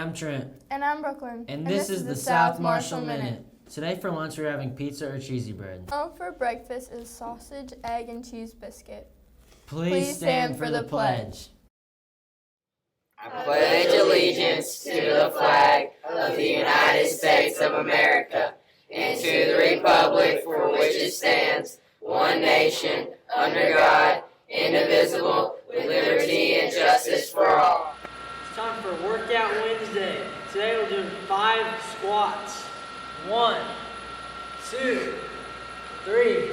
I'm Trent. And I'm Brooklyn. And this is the South Marshall Minute. Today for lunch we're having pizza or cheesy bread. For breakfast is sausage, egg, and cheese biscuit. Please stand for the pledge. I pledge allegiance to the flag of the United States of America and to the republic for which it stands, one nation, under God, indivisible, with liberty and justice for all. It's time for Workout Wednesday. Today we're doing 5 squats. 1, 2, 3,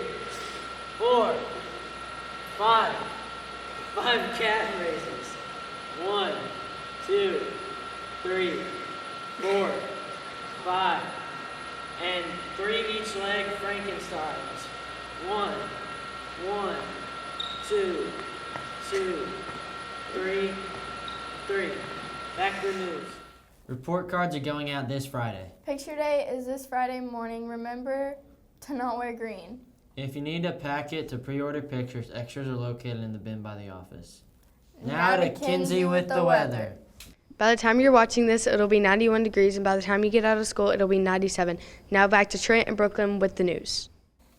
4, 5. 5 calf raises. 1, 2, 3, 4, 5. And 3 each leg Frankensteins. 1, 2, 3, 3. Back to the news. Report cards are going out this Friday. Picture day is this Friday morning. Remember to not wear green. If you need a packet to pre-order pictures, extras are located in the bin by the office. Now to Kinsey with the weather. By the time you're watching this, it'll be 91 degrees, and by the time you get out of school, it'll be 97. Now back to Trent and Brooklyn with the news.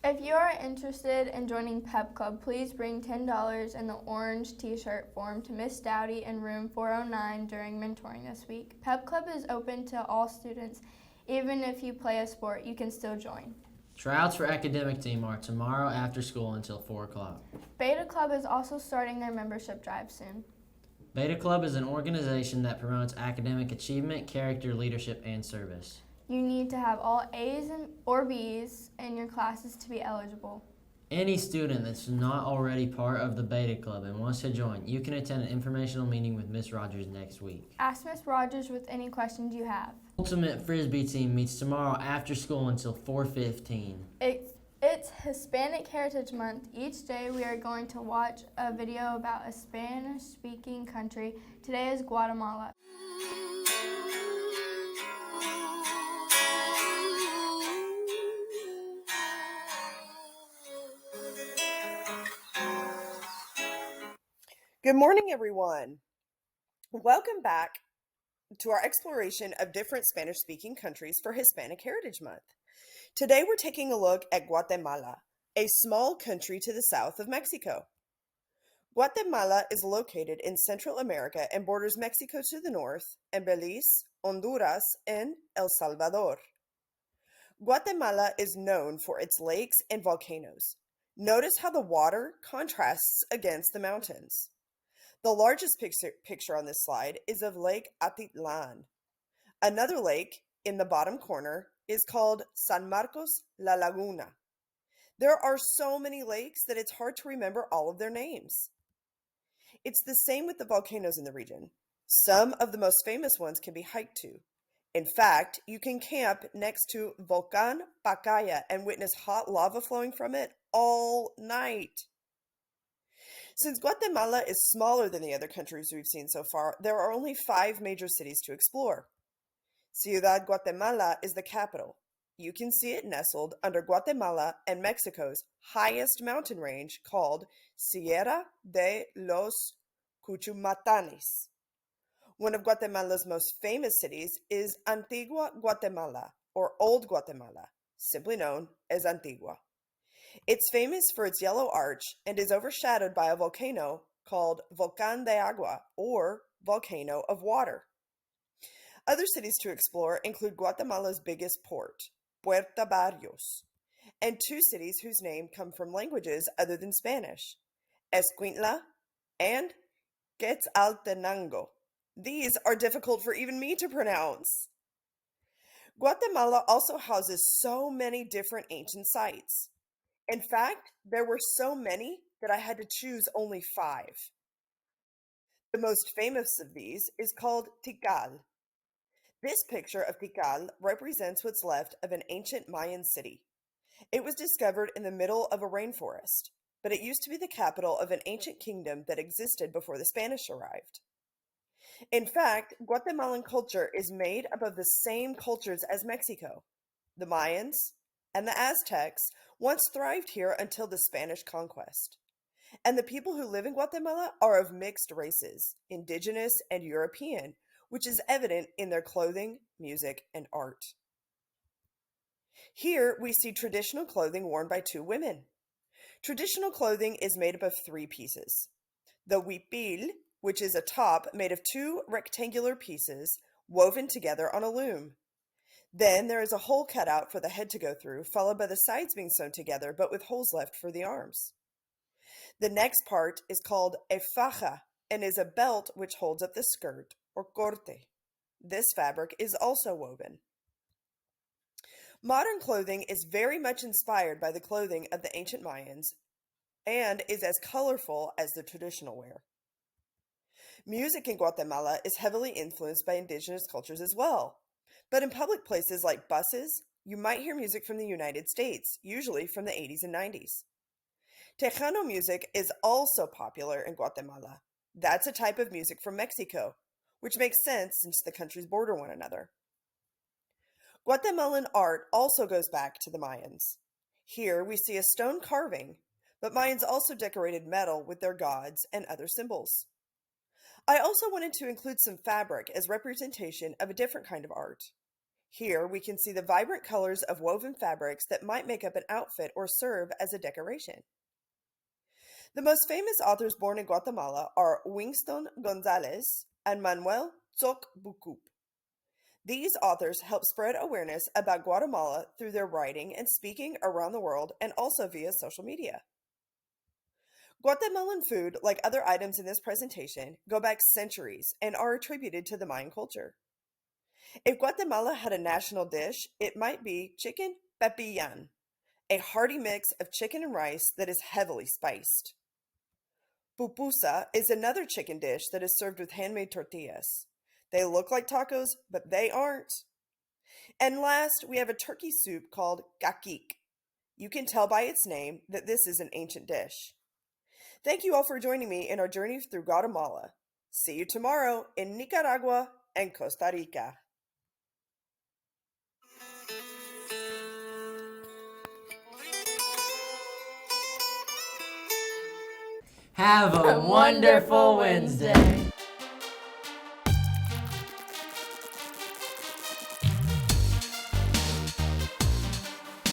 If you are interested in joining Pep Club, please bring $10 in the orange t-shirt form to Miss Dowdy in room 409 during mentoring this week. Pep Club is open to all students. Even if you play a sport, you can still join. Tryouts for academic team are tomorrow after school until 4 o'clock. Beta Club is also starting their membership drive soon. Beta Club is an organization that promotes academic achievement, character, leadership, and service. You need to have all A's or B's in your classes to be eligible. Any student that's not already part of the Beta Club and wants to join, you can attend an informational meeting with Miss Rogers next week. Ask Miss Rogers with any questions you have. Ultimate Frisbee team meets tomorrow after school until 4:15. It's Hispanic Heritage Month. Each day we are going to watch a video about a Spanish-speaking country. Today is Guatemala. Good morning, everyone. Welcome back to our exploration of different Spanish-speaking countries for Hispanic Heritage Month. Today, we're taking a look at Guatemala, a small country to the south of Mexico. Guatemala is located in Central America and borders Mexico to the north and Belize, Honduras, and El Salvador. Guatemala is known for its lakes and volcanoes. Notice how the water contrasts against the mountains. The largest picture on this slide is of Lake Atitlan. Another lake in the bottom corner is called San Marcos La Laguna. There are so many lakes that it's hard to remember all of their names. It's the same with the volcanoes in the region. Some of the most famous ones can be hiked to. In fact, you can camp next to Volcán Pacaya and witness hot lava flowing from it all night. Since Guatemala is smaller than the other countries we've seen so far, there are only 5 major cities to explore. Ciudad Guatemala is the capital. You can see it nestled under Guatemala and Mexico's highest mountain range called Sierra de los Cuchumatanes. One of Guatemala's most famous cities is Antigua, Guatemala, or Old Guatemala, simply known as Antigua. It's famous for its yellow arch and is overshadowed by a volcano called Volcán de Agua, or Volcano of Water. Other cities to explore include Guatemala's biggest port, Puerto Barrios, and 2 cities whose name come from languages other than Spanish, Escuintla and Quetzaltenango. These are difficult for even me to pronounce. Guatemala also houses so many different ancient sites. In fact, there were so many that I had to choose only 5. The most famous of these is called Tikal. This picture of Tikal represents what's left of an ancient Mayan city. It was discovered in the middle of a rainforest, but it used to be the capital of an ancient kingdom that existed before the Spanish arrived. In fact, Guatemalan culture is made up of the same cultures as Mexico. The Mayans and the Aztecs once thrived here until the Spanish conquest. And the people who live in Guatemala are of mixed races, indigenous and European, which is evident in their clothing, music, and art. Here we see traditional clothing worn by two women. Traditional clothing is made up of three pieces. The huipil, which is a top made of two rectangular pieces woven together on a loom. Then there is a hole cut out for the head to go through, followed by the sides being sewn together but with holes left for the arms. The next part is called a faja and is a belt which holds up the skirt, or corte. This fabric is also woven. Modern clothing is very much inspired by the clothing of the ancient Mayans and is as colorful as the traditional wear. Music in Guatemala is heavily influenced by indigenous cultures as well. But in public places like buses, you might hear music from the United States, usually from the 80s and 90s. Tejano music is also popular in Guatemala. That's a type of music from Mexico, which makes sense since the countries border one another. Guatemalan art also goes back to the Mayans. Here we see a stone carving, but Mayans also decorated metal with their gods and other symbols. I also wanted to include some fabric as representation of a different kind of art. Here we can see the vibrant colors of woven fabrics that might make up an outfit or serve as a decoration. The most famous authors born in Guatemala are Winston Gonzalez and Manuel Tzoc Bucup. These authors help spread awareness about Guatemala through their writing and speaking around the world and also via social media. Guatemalan food, like other items in this presentation, go back centuries and are attributed to the Mayan culture. If Guatemala had a national dish, it might be chicken pepillan, a hearty mix of chicken and rice that is heavily spiced. Pupusa is another chicken dish that is served with handmade tortillas. They look like tacos, but they aren't. And last, we have a turkey soup called caquic. You can tell by its name that this is an ancient dish. Thank you all for joining me in our journey through Guatemala. See you tomorrow in Nicaragua and Costa Rica. Have a wonderful Wednesday.